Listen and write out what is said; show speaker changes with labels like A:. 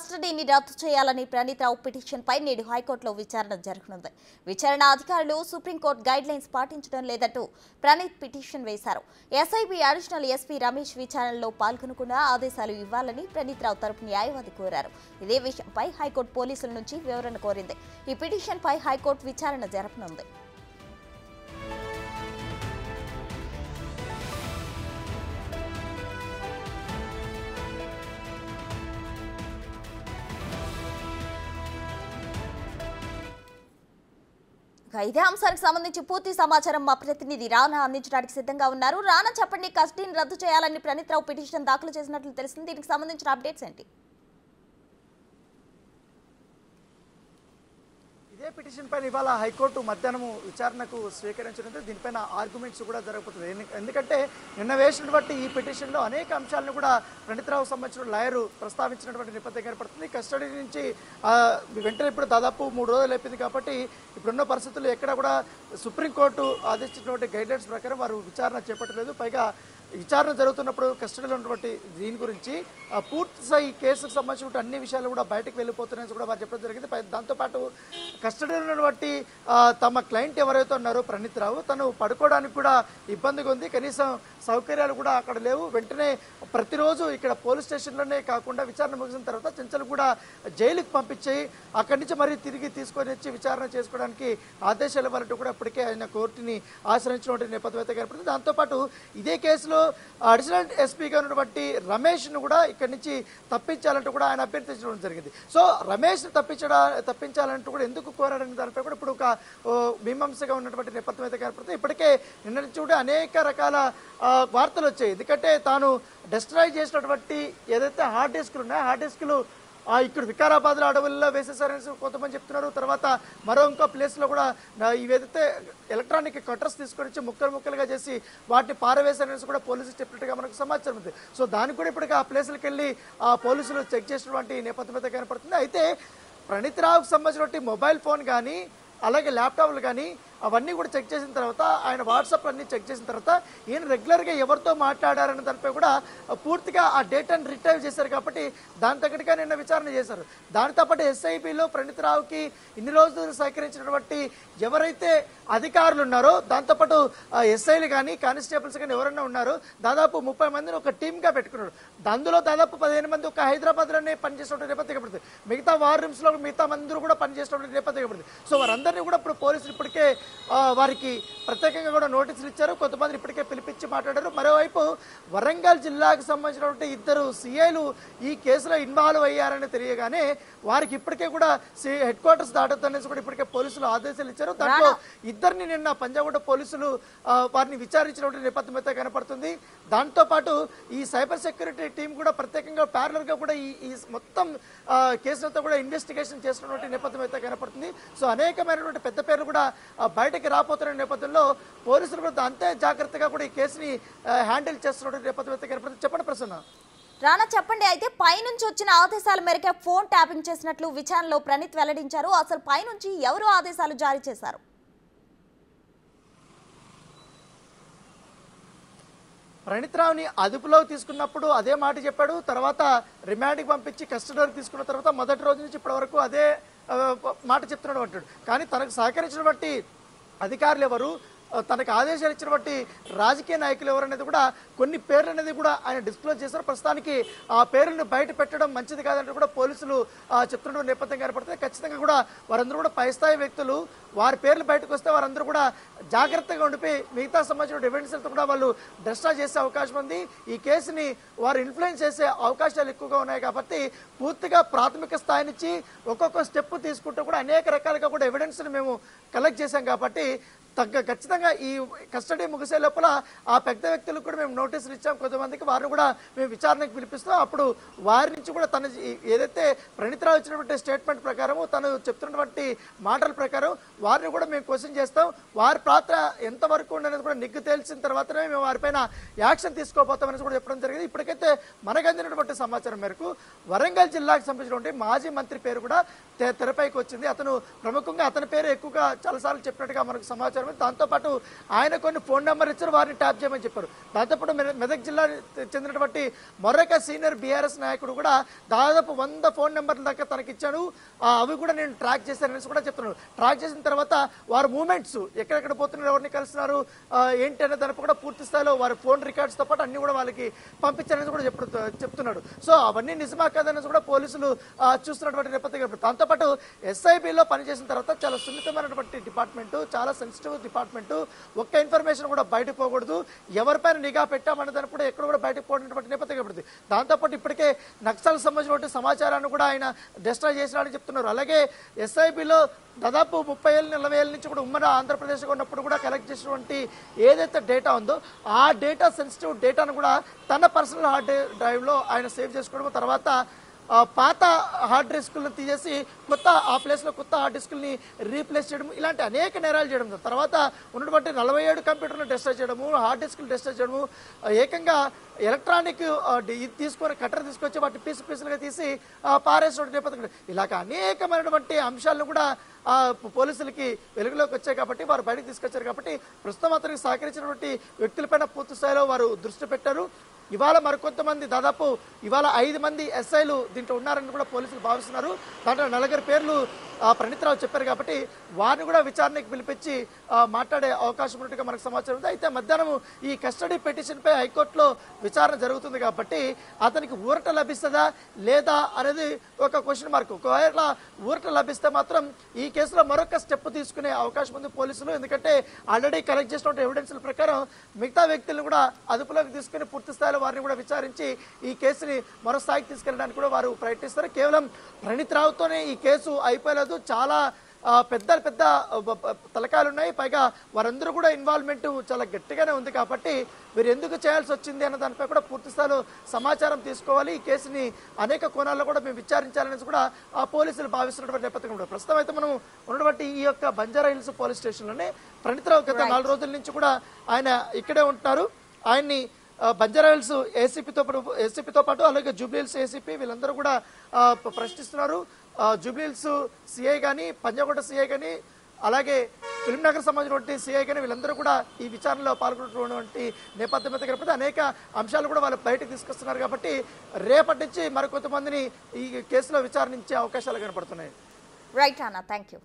A: కస్టడీని రద్దు చేయాలని ప్రణీత్ రావు పిటిషన్పై నేడు హైకోర్టులో విచారణ జరగనుంది. విచారణ అధికారులు సుప్రీంకోర్టు గైడ్ లైన్స్ పాటించడం లేదంటూ ప్రణీత్ పిటిషన్ వేశారు. ఎస్ఐబి అడిషనల్ ఎస్పీ రమేష్ విచారణలో పాల్గొనకుండా ఆదేశాలు ఇవ్వాలని ప్రణీత్ రావు తరపు న్యాయవాది కోరారు. ఇదే విషయంపై హైకోర్టు పోలీసుల నుంచి వివరణ కోరింది. ఈ పిటిషన్పై హైకోర్టు విచారణ జరపనుంది. ఇదే అంశానికి సంబంధించి పూర్తి సమాచారం మా ప్రతినిధి రానా అందించడానికి సిద్ధంగా ఉన్నారు. రానా, చెప్పండి, కస్టడీని రద్దు చేయాలని ప్రణీత్ రావు పిటిషన్ దాఖలు చేసినట్లు తెలిసింది. దీనికి సంబంధించిన అప్డేట్స్ ఏంటి?
B: ఇదే పిటిషన్ పైన ఇవాళ హైకోర్టు మధ్యాహ్నం విచారణకు స్వీకరించడంతో దీనిపైన ఆర్గ్యుమెంట్స్ కూడా జరగబోతుంది. ఎందుకంటే నిన్న వేసినటువంటి ఈ పిటిషన్లో అనేక అంశాలను కూడా ప్రణీత్ రావు సంబంధించిన లాయరు ప్రస్తావించినటువంటి నేపథ్యం ఏర్పడుతుంది. కస్టడీ నుంచి వెంటనే ఇప్పుడు దాదాపు 3 రోజులు అయిపోయింది కాబట్టి ఇప్పుడున్న పరిస్థితుల్లో ఎక్కడ కూడా సుప్రీంకోర్టు ఆదేశించినటువంటి గైడ్లైన్స్ ప్రకారం వారు విచారణ చేపట్టలేదు. పైగా విచారణ జరుగుతున్నప్పుడు కస్టడీలో ఉన్నటువంటి దీని గురించి పూర్తి స్థాయి కేసుకు సంబంధించిన అన్ని విషయాలు కూడా బయటకు వెళ్ళిపోతున్నాయని కూడా వారు చెప్పడం జరిగింది. దాంతోపాటు కస్టడీలో ఉన్నటువంటి తమ క్లయింట్ ఎవరైతే ఉన్నారో ప్రణీత్ రావు, తను పడుకోవడానికి కూడా ఇబ్బందిగా ఉంది, కనీసం సౌకర్యాలు కూడా అక్కడ లేవు. వెంటనే ప్రతిరోజు ఇక్కడ పోలీస్ స్టేషన్లోనే కాకుండా విచారణ ముగిసిన తర్వాత చెంచల్ కూడా జైలుకి పంపించి అక్కడి నుంచి మరీ తిరిగి తీసుకొని వచ్చి విచారణ చేసుకోవడానికి ఆదేశాలు ఇవ్వాలంటూ కూడా ఇప్పటికే ఆయన కోర్టుని ఆశ్రయించినటువంటి నేపథ్యం అయితే కనపడుతుంది. దాంతోపాటు ఇదే కేసులో అడిషనల్ ఎస్పీగా ఉన్నటువంటి రమేష్ను కూడా ఇక్కడి నుంచి తప్పించాలంటూ కూడా ఆయన అభ్యర్థించడం జరిగింది. సో రమేష్ తప్పించాలంటూ కూడా ఎందుకు కోరాడని దానిపై కూడా ఇప్పుడు ఒక మీమాంసగా ఉన్నటువంటి నేపథ్యం అయితే కనపడుతుంది. ఇప్పటికే నిన్న నుంచి కూడా అనేక రకాల వార్తలు వచ్చాయి. ఎందుకంటే తాను డిస్ట్రాయ్ చేసినటువంటి ఏదైతే హార్డ్ డిస్క్లు ఉన్నాయో హార్డ్ డిస్క్లు ఇక్కడ వికారాబాద్లో అడవుల్లో వేసేసారని కొంతమంది చెప్తున్నారు. తర్వాత మరో ఇంకో ప్లేస్లో కూడా ఇవేదైతే ఎలక్ట్రానిక్ కట్టర్స్ తీసుకొని వచ్చి ముక్కలుగా చేసి వాటిని పారవేశారనేసి కూడా పోలీసులు చెప్పినట్టుగా మనకు సమాచారం ఉంది. సో దానికి కూడా ఇప్పటికీ ఆ ప్లేసులకు వెళ్ళి ఆ పోలీసులు చెక్ చేసినటువంటి నేపథ్యం అయితే కనపడుతుంది. అయితే ప్రణీత్ రావుకు సంబంధించినటువంటి మొబైల్ ఫోన్ కానీ అలాగే ల్యాప్టాప్లు కానీ అవన్నీ కూడా చెక్ చేసిన తర్వాత ఆయన వాట్సాప్ అన్ని చెక్ చేసిన తర్వాత ఈయన రెగ్యులర్గా ఎవరితో మాట్లాడారన్న దానిపై కూడా పూర్తిగా ఆ డేటాను రిట్రైవ్ చేశారు. కాబట్టి దాని తగ్గట్టుగా నిన్న విచారణ చేశారు. దానితో పాటు ఎస్ఐబిలో ప్రణీత్ రావుకి ఇన్ని రోజులు సహకరించినటువంటి ఎవరైతే అధికారులు ఉన్నారో దాంతోపాటు ఎస్ఐలు కానీ కానిస్టేబుల్స్ కానీ ఎవరైనా ఉన్నారో దాదాపు 30 మందిని ఒక టీమ్గా పెట్టుకున్నాడు. అందులో దాదాపు 15 మంది ఒక హైదరాబాద్లోనే పనిచేసినటువంటి నేపథ్యం కనపడుతుంది. మిగతా వార్ రూమ్స్లో మిగతా మంది కూడా పనిచేసినటువంటి నేపథ్యం కనపడుతుంది. సో వారందరినీ కూడా ఇప్పుడు పోలీసులు ఇప్పటికే వారికి ప్రత్యేకంగా కూడా నోటీసులు ఇచ్చారు. కొంతమంది ఇప్పటికే పిలిపించి మాట్లాడారు. మరోవైపు వరంగల్ జిల్లాకు సంబంధించినటువంటి 2 సిఐలు ఈ కేసులో ఇన్వాల్వ్ అయ్యారని తెలియగానే వారికి ఇప్పటికే కూడా హెడ్ క్వార్టర్స్ దాటొద్దనేసి కూడా ఇప్పటికే పోలీసులు ఆదేశాలు ఇచ్చారు. దాంట్లో ఇద్దరిని నిన్న పంజాగుట్ట పోలీసులు వారిని విచారించినటువంటి నేపథ్యం అయితే కనపడుతుంది. దాంతోపాటు ఈ సైబర్ సెక్యూరిటీ టీం కూడా ప్రత్యేకంగా ప్యారలర్గా కూడా ఈ మొత్తం కేసులతో కూడా ఇన్వెస్టిగేషన్ చేస్తున్నటువంటి నేపథ్యం అయితే కనపడుతుంది. సో అనేకమైనటువంటి పెద్ద పేర్లు కూడా బయటకి రాబోతున్న నేపథ్యంలో పోలీసులు కూడా అంతే జాగ్రత్తగా కూడా ఈ కేసుని హ్యాండిల్ చేస్తున్నటువంటి నేపథ్యం అయితే కనపడుతుంది. చెప్పండి ప్రసన్న.
A: రానా, చెప్పండి, అయితే పైనుంచి వచ్చిన ఆదేశాల మేరకే ఫోన్ ట్యాపింగ్ చేసినట్లు విచారణలో ప్రణీత్ వెల్లడించారు. అసలు పైనుంచి ఎవరు ఆదేశాలు జారీ చేశారు?
B: ప్రణీత్ రావుని అదుపులోకి తీసుకున్నప్పుడు అదే మాట చెప్పాడు. తర్వాత రిమాండ్కి పంపించి కస్టడీలోకి తీసుకున్న తర్వాత మొదటి రోజు నుంచి ఇప్పటి వరకు అదే మాట చెప్తున్నాడు అంటాడు. కానీ తనకు సహకరించినటువంటి అధికారులు ఎవరు, తనకు ఆదేశాలు ఇచ్చినటువంటి రాజకీయ నాయకులు ఎవరనేది కూడా కొన్ని పేర్లు అనేది కూడా ఆయన డిస్క్లోజ్ చేశారు. ప్రస్తుతానికి ఆ పేర్లను బయట పెట్టడం మంచిది కాదంటే కూడా పోలీసులు చెప్తున్న నేపథ్యం ఏర్పడుతుంది. ఖచ్చితంగా కూడా వారందరూ కూడా పై స్థాయి వ్యక్తులు, వారి పేర్లు బయటకు వస్తే వారందరూ కూడా జాగ్రత్తగా ఉండిపోయి మిగతా సంబంధించిన ఎవిడెన్స్లతో కూడా వాళ్ళు డిస్ట్రాయ్ చేసే అవకాశం ఉంది. ఈ కేసుని వారు ఇన్ఫ్లుయెన్స్ చేసే అవకాశాలు ఎక్కువగా ఉన్నాయి. కాబట్టి పూర్తిగా ప్రాథమిక స్థాయి నుంచి ఒక్కొక్క స్టెప్ తీసుకుంటూ కూడా అనేక రకాలుగా కూడా ఎవిడెన్స్ని మేము కలెక్ట్ చేశాం. కాబట్టి ఖచ్చితంగా ఈ కస్టడీ ముగిసే లోపల ఆ పెద్ద వ్యక్తులకు కూడా మేము నోటీసులు ఇచ్చాం. కొంతమందికి వారిని కూడా మేము విచారణకు పిలిపిస్తాం. అప్పుడు వారి నుంచి కూడా తన ఏదైతే ప్రణీత్ రావు ఇచ్చినటువంటి స్టేట్మెంట్ ప్రకారము తను చెప్తున్నటువంటి మాటల ప్రకారం వారిని కూడా మేము క్వశ్చన్ చేస్తాం. వారి పాత్ర ఎంతవరకు ఉండనేది కూడా నిగ్గు తేల్చిన తర్వాతనే మేము వారిపైన యాక్షన్ తీసుకోబోతామని కూడా చెప్పడం జరిగింది. ఇప్పటికైతే మనకు అందినటువంటి సమాచారం మేరకు వరంగల్ జిల్లాకు సంబంధించినటువంటి మాజీ మంత్రి పేరు కూడా తెరపైకి వచ్చింది. అతను ప్రముఖంగా అతని పేరు ఎక్కువగా చాలాసార్లు చెప్పినట్టుగా మనకు సమాచారం సమాచారం. దాంతోపాటు ఆయన కొన్ని ఫోన్ నెంబర్ ఇచ్చారు, వారిని ట్యాప్ చేయమని చెప్పారు. దాంతోపాటు మెదక్ జిల్లా చెందినటువంటి మరొక సీనియర్ బీఆర్ఎస్ నాయకుడు కూడా దాదాపు 100 ఫోన్ నెంబర్ల దాకా తనకి ఇచ్చాడు, అవి కూడా నేను ట్రాక్ చేశానని కూడా చెప్తున్నాడు. ట్రాక్ చేసిన తర్వాత వారి మూమెంట్స్ ఎక్కడెక్కడ పోతున్నారు, ఎవరిని కలుస్తున్నారు ఏంటి అనే దానిపై కూడా పూర్తి స్థాయిలో వారి ఫోన్ రికార్డ్స్తో పాటు అన్ని కూడా వాళ్ళకి పంపించారని కూడా చెప్తున్నాడు. సో అవన్నీ నిజమా కాదని కూడా పోలీసులు చూస్తున్నటువంటి నేపథ్యం. దాంతోపాటు ఎస్ఐబిలో పనిచేసిన తర్వాత చాలా సున్నితమైనటువంటి డిపార్ట్మెంట్, చాలా సెన్సిటివ్ డిపార్ట్మెంట్, ఒక్క ఇన్ఫర్మేషన్ కూడా బయటకు పోకూడదు, ఎవరిపైన నిఘా పెట్టామన్న దాన్ని కూడా ఎక్కడ కూడా బయటకు పోయినటువంటి నేపథ్యం పడుతుంది. దాంతోపాటు ఇప్పటికే నక్సల్ సంబంధించినటువంటి సమాచారాన్ని కూడా ఆయన డిస్ట్రాయ్ చేసినాడని చెప్తున్నారు. అలాగే ఎస్ఐబిలో దాదాపు 30 ఏళ్ళు 40 ఏళ్ళ నుంచి కూడా ఉమ్మడి ఆంధ్రప్రదేశ్లో ఉన్నప్పుడు కూడా కలెక్ట్ చేసినటువంటి ఏదైతే డేటా ఉందో ఆ డేటా సెన్సిటివ్ డేటాను కూడా తన పర్సనల్ హార్డ్ డ్రైవ్లో ఆయన సేవ్ చేసుకోవడం, తర్వాత పాత హార్డ్ డిస్కులను తీసేసి ఆ ప్లేస్లో కొత్త హార్డ్ డిస్కుల్ని రీప్లేస్ చేయడం, ఇలాంటి అనేక నేరాలు చేయడం, తర్వాత ఉన్నటువంటి 47 కంప్యూటర్లు డిస్ట్రాయ్ చేయడము, హార్డ్ డిస్కులు డిస్ట్రాయ్ చేయడము, ఏకంగా ఎలక్ట్రానిక్ ఇది తీసుకొని కట్టర్ తీసుకొచ్చి వాటి పీసులుగా తీసి పారేసిన నేపథ్యం. ఇలాగ అనేకమైనటువంటి అంశాలను కూడా పోలీసులకి వెలుగులోకి వచ్చాయి కాబట్టి వారు బయటకు తీసుకొచ్చారు. కాబట్టి ప్రస్తుతం అతనికి సహకరించినటువంటి వ్యక్తులపైన పూర్తి స్థాయిలో వారు దృష్టి పెట్టారు. ఇవాళ మరికొంతమంది దాదాపు ఇవాళ 5 మంది ఎస్ఐలు దీంట్లో ఉన్నారని కూడా పోలీసులు భావిస్తున్నారు. దాంట్లో 4 పేర్లు ప్రణీత్రావు చెప్పారు కాబట్టి వారిని కూడా విచారణకు పిలిపించి మాట్లాడే అవకాశం ఉన్నట్టుగా మనకు సమాచారం ఉంది. అయితే మధ్యాహ్నం ఈ కస్టడీ పిటిషన్పై హైకోర్టులో విచారణ జరుగుతుంది కాబట్టి అతనికి ఊరట లభిస్తుందా లేదా అనేది ఒక క్వశ్చన్ మార్క్. ఒకవేళ ఊరట లభిస్తే మాత్రం ఈ కేసులో మరొక స్టెప్ తీసుకునే అవకాశం ఉంది పోలీసులు. ఎందుకంటే ఆల్రెడీ కలెక్ట్ చేసిన ఎవిడెన్స్ల ప్రకారం మిగతా వ్యక్తులను కూడా అదుపులోకి తీసుకుని పూర్తి స్థాయిలో వారిని కూడా విచారించి ఈ కేసుని మరో స్థాయికి తీసుకెళ్ళడానికి కూడా వారు ప్రయత్నిస్తారు. కేవలం ప్రణీత్రావుతోనే ఈ కేసు అయిపోలేదు, చాలా పెద్ద తలకాయలు ఉన్నాయి. పైగా వారందరూ కూడా ఇన్వాల్వ్మెంట్ చాలా గట్టిగానే ఉంది కాబట్టి వీరు ఎందుకు చేయాల్సి వచ్చింది అన్న దానిపై కూడా పూర్తి స్థాయిలో సమాచారం తీసుకోవాలి. ఈ కేసుని అనేక కోణాల్లో కూడా మేము విచారించాలనేసి కూడా పోలీసులు భావిస్తున్నటువంటి నేపథ్యం కూడా. ప్రస్తుతం అయితే మనం ఉన్నటువంటి ఈ యొక్క బంజారా హిల్స్ పోలీస్ స్టేషన్లోనే ప్రణీత్రావు గత 4 రోజుల నుంచి కూడా ఆయన ఇక్కడే ఉంటున్నారు. ఆయన్ని బంజారా హిల్స్ ఏసీపీతో పాటు అలాగే జూబ్లీ హిల్స్ ఏసీపీ వీళ్ళందరూ కూడా ప్రశ్నిస్తున్నారు. జూబ్లీ హిల్స్ సిఐ కానీ, పంజాగుట్ట సిఐ కానీ, అలాగే ఫిల్మ్నగర్ సంబంధించినటువంటి సిఐ కానీ వీళ్ళందరూ కూడా ఈ విచారణలో పాల్గొన్నటువంటి నేపథ్యం అయితే కనపడి అనేక అంశాలు కూడా వాళ్ళు బయటకు తీసుకొస్తున్నారు. కాబట్టి రేపటి నుంచి మరికొంతమందిని ఈ కేసులో విచారించే అవకాశాలు కనపడుతున్నాయి.
A: రైట్ అన్న, థ్యాంక్ యూ.